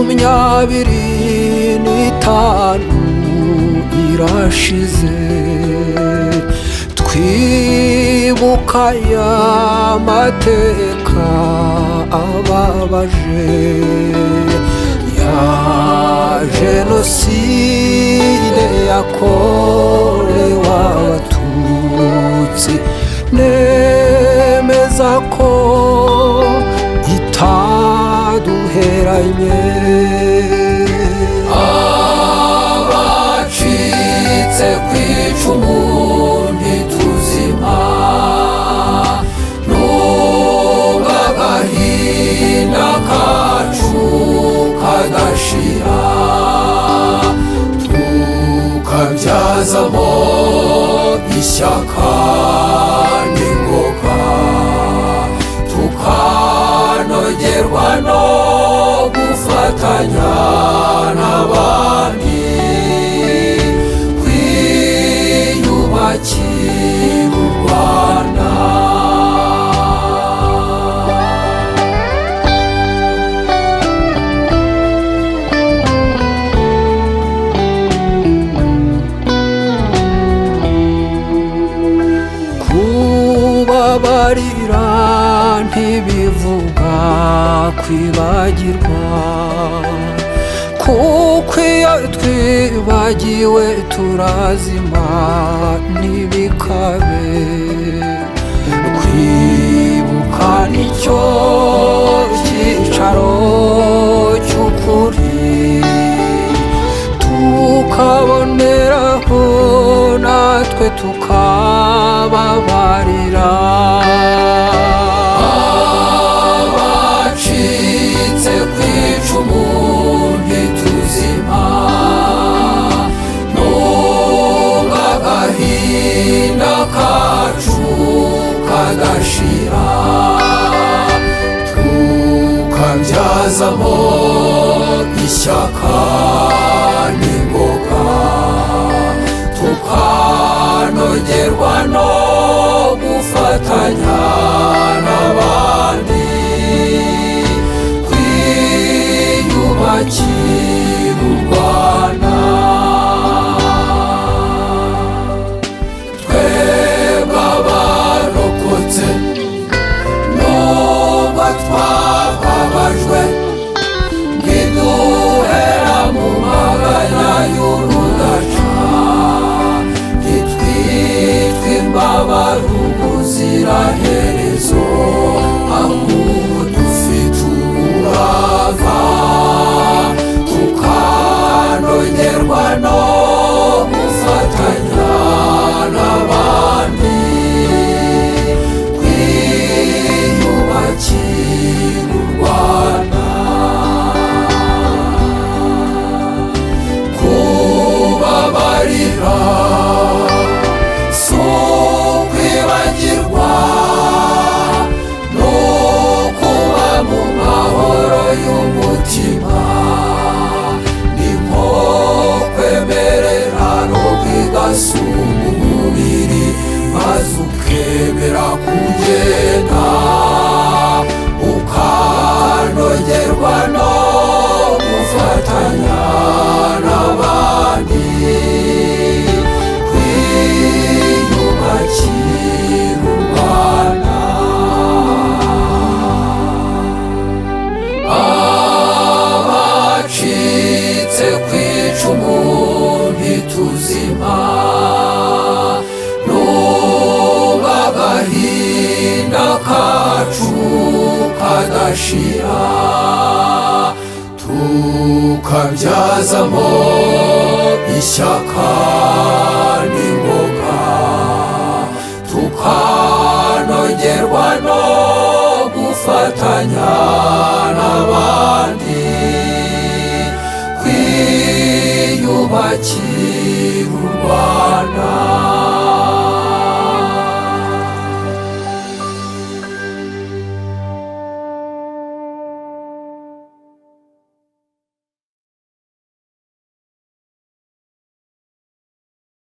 25 irashize twibuka ya mateka ababaje ya jenoside yakorewe Abatutsi nemeza ko itaduheranye abacitse ku icumu ntituzima nubwo agahinda kacu kadashira tukabyazamo ishyaka n'ingoga tukanogerwa no gufatanya n'abandi kwiyubakira u Rwanda. Kubabarira ntibivuga kwibagirwa, kuko iyo twibagiwe turazima ntibikabe. Kwibuka nicyo cyicaro cy'ukuri, tukaboneraho natwe tukababarira abacitse ku icumu ntituzima nubwo agahinda kacu kadashira tukabyazamo ishyaka n'ingoga tukanogerwa no gufatanya n'abandi kwiyubakira u Rwanda. Twebwe abarokotse nubwo twababajwe ntiduhera mu maganya y'urudaca, ntitwitwe imbabare ubuziraherezo, ahubwo dufite umurava tukanogerwa no gufatanya n'abandi kwiyubakira u Rwanda. Kubabarira si ukwibagirwa, no kuba mu mahoro y'umutima, ni nko kwemerera roho igasumba umubiri maze ukemera kugenda ukanogerwa no gufatanya n'abandi kwiyubakira u Rwanda. Abacitse ku icumu ntituzima nubwo agahinda kacu kadashira tukabyazamo ishyaka n'ingoga tukanogerwa no gufatanya n'abandi kwiyubakira